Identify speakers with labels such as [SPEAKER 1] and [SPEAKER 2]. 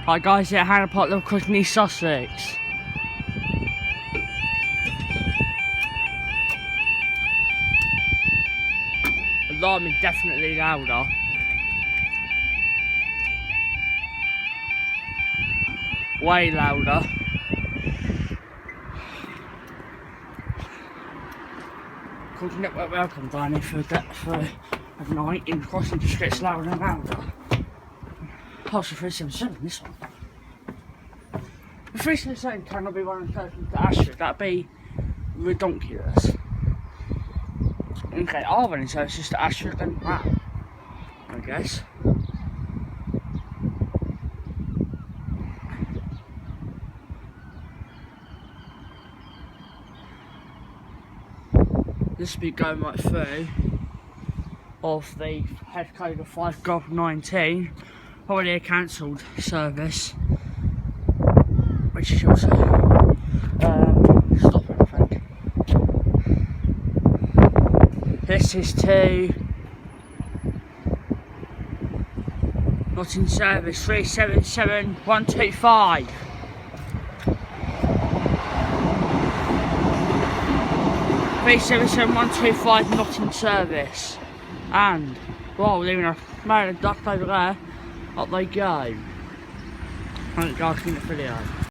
[SPEAKER 1] Right guys, yeah, Hannah Pot, Little Cross, East Sussex. Alarming definitely louder. Way louder. Called Network Welcome down here for a night in crossing just gets louder and louder. Pulse 377, this one. The 377 cannot be one of the persons to Ashford, that'd be redonkulous. Okay, our running service is to Ashford and wow, I guess. This will be going right through of the head code of 5 Golf 19, already a cancelled service, which is also stopping, I think. This is to not in service 377125. (377-125) not in service, and well, leaving a man and duck over there, up they go. Thank you guys for the video.